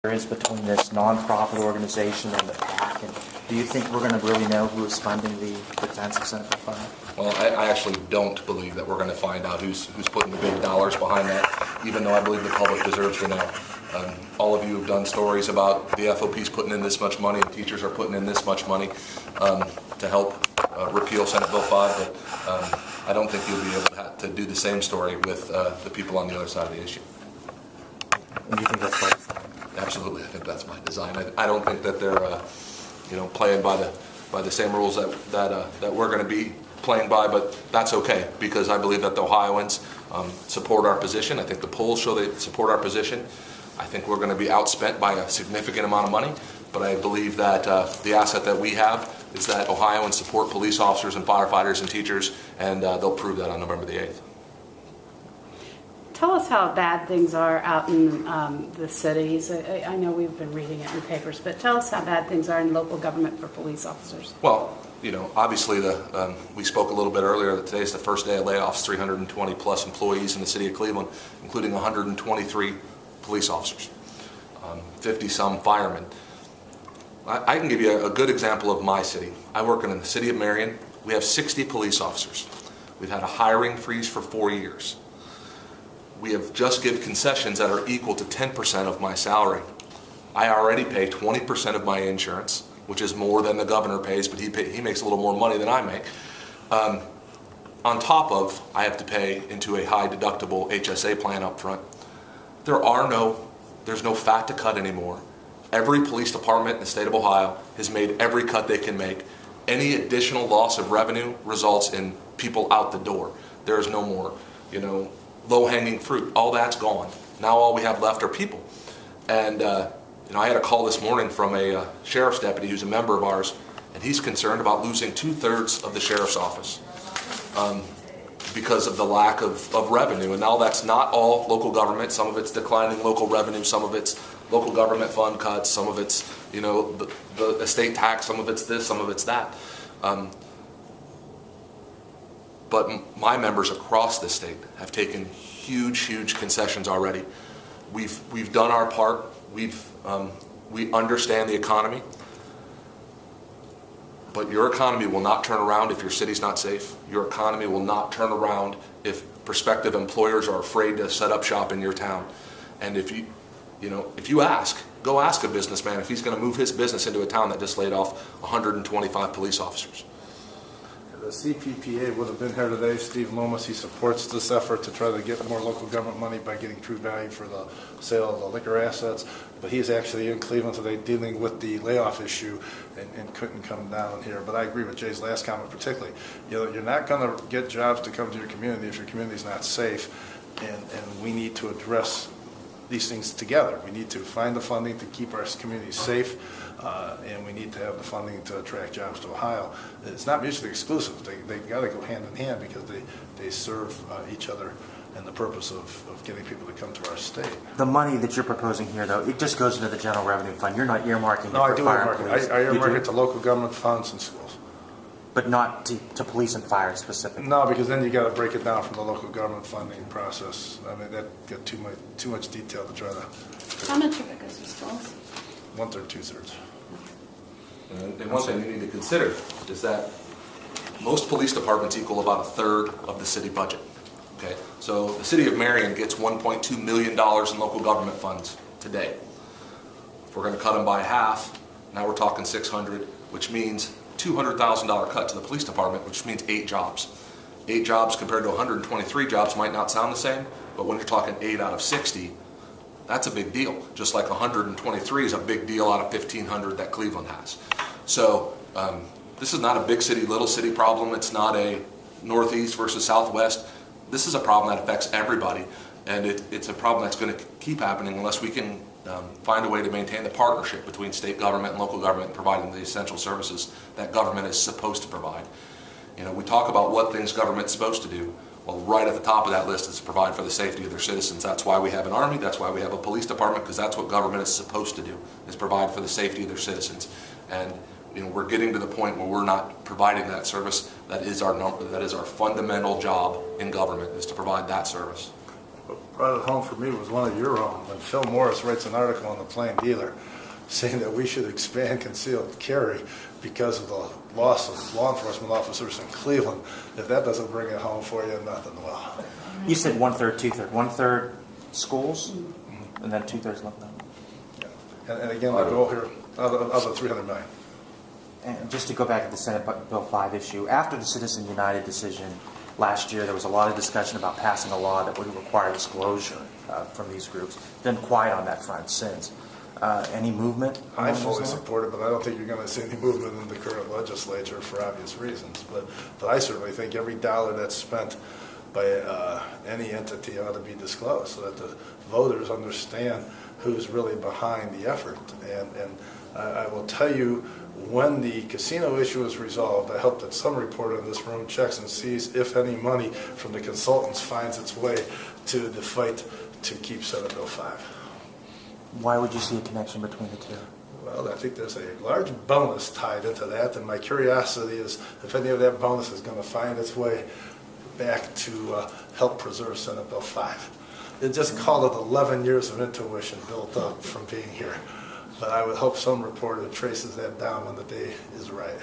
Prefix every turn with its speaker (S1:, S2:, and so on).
S1: there is between this nonprofit organization and the PAC, and do you think we're going to really know who is funding the defense of Senate Bill 5?
S2: Well, I actually don't believe that we're going to find out who's putting the big dollars behind that, even though I believe the public deserves to know. All of you have done stories about the FOPs putting in this much money and teachers are putting in this much money to help repeal Senate Bill 5, but I don't think you'll be able to do the same story with the people on the other side of the issue.
S1: And do you think that's by design?
S2: Absolutely, I think that's by design. I don't think that they're playing by the same rules that we're going to be playing by, but that's okay because I believe that the Ohioans support our position. I think the polls show they support our position. I think we're going to be outspent by a significant amount of money, but I believe that the asset that we have is that Ohioans support police officers and firefighters and teachers, and they'll prove that on November the 8th.
S3: Tell us how bad things are out in the cities. I know we've been reading it in the papers, but tell us how bad things are in local government for police officers.
S2: Well, obviously we spoke a little bit earlier that today's the first day of layoffs, 320 plus employees in the city of Cleveland, including 123 police officers, 50-some firemen. I can give you a good example of my city. I work in the city of Marion. We have 60 police officers. We've had a hiring freeze for 4 years. We have just given concessions that are equal to 10% of my salary. I already pay 20% of my insurance, which is more than the governor pays, but he makes a little more money than I make. On top of, I have to pay into a high deductible HSA plan up front. There's no fat to cut anymore. Every police department in the state of Ohio has made every cut they can make. Any additional loss of revenue results in people out the door. There is no more, low-hanging fruit. All that's gone. Now all we have left are people. And I had a call this morning from a sheriff's deputy who's a member of ours, and he's concerned about losing 2/3 of the sheriff's office because of the lack of revenue. And now that's not all local government. Some of it's declining local revenue. Some of it's local government fund cuts. Some of it's the estate tax. Some of it's this. Some of it's that. But my members across the state have taken huge concessions already. We've done our part. We understand the economy, but your economy will not turn around if your city's not safe. Your economy will not turn around if prospective employers are afraid to set up shop in your town. And if you go ask a businessman if he's going to move his business into a town that just laid off 125 police officers.
S4: The CPPA would have been here today. Steve Lomas, he supports this effort to try to get more local government money by getting true value for the sale of the liquor assets. But he's actually in Cleveland today dealing with the layoff issue and couldn't come down here. But I agree with Jay's last comment particularly. You're not going to get jobs to come to your community if your community is not safe. And we need to address these things together. We need to find the funding to keep our communities safe. And we need to have the funding to attract jobs to Ohio. It's not mutually exclusive. They got to go hand in hand because they serve each other and the purpose of getting people to come to our state.
S1: The money that you're proposing here, though, it just goes into the general revenue fund. You're not earmarking
S4: No,
S1: it
S4: I do earmark it. I earmark it to local government funds and schools.
S1: But not to police and fire specifically?
S4: No, because then you got to break it down from the local government funding process. I mean, that got too much detail to try to...
S3: How much of it goes to schools?
S4: 1/3, 2/3.
S2: And one thing you need to consider is that most police departments equal about 1/3 of the city budget. Okay, so the city of Marion gets $1.2 million in local government funds today. If we're going to cut them by half, now we're talking $600, which means $200,000 cut to the police department, which means 8 jobs. 8 jobs compared to 123 jobs might not sound the same, but when you're talking 8 out of 60, that's a big deal. Just like 123 is a big deal out of 1,500 that Cleveland has. So this is not a big city, little city problem. It's not a northeast versus southwest. This is a problem that affects everybody, and it's a problem that's going to keep happening unless we can find a way to maintain the partnership between state government and local government providing the essential services that government is supposed to provide. We talk about what things government's supposed to do. Well, right at the top of that list is to provide for the safety of their citizens. That's why we have an army. That's why we have a police department, because that's what government is supposed to do, is provide for the safety of their citizens. And we're getting to the point where we're not providing that service. That is our fundamental job in government, is to provide that service.
S4: brought it home for me was one of your own, when Phil Morris writes an article in the Plain Dealer saying that we should expand concealed carry because of the loss of law enforcement officers in Cleveland. If that doesn't bring it home for you, nothing will.
S1: You said 1/3, 2/3. 1/3 schools, and then 2/3 left out.
S4: And again, the goal here, of the 300 million.
S1: And just to go back to the Senate Bill 5 issue, after the Citizens United decision last year, there was a lot of discussion about passing a law that would require disclosure from these groups. Been quiet on that front since. Any movement?
S4: I fully support it, but I don't think you're going to see any movement in the current legislature for obvious reasons. But I certainly think every dollar that's spent by any entity ought to be disclosed so that the voters understand who's really behind the effort. And I will tell you, when the casino issue is resolved, I hope that some reporter in this room checks and sees if any money from the consultants finds its way to the fight to keep Senate Bill 5.
S1: Why would you see a connection between the two?
S4: Well, I think there's a large bonus tied into that, and my curiosity is if any of that bonus is going to find its way back to help preserve Senate Bill 5. It just called it 11 years of intuition built up from being here. But I would hope some reporter traces that down when the day is right.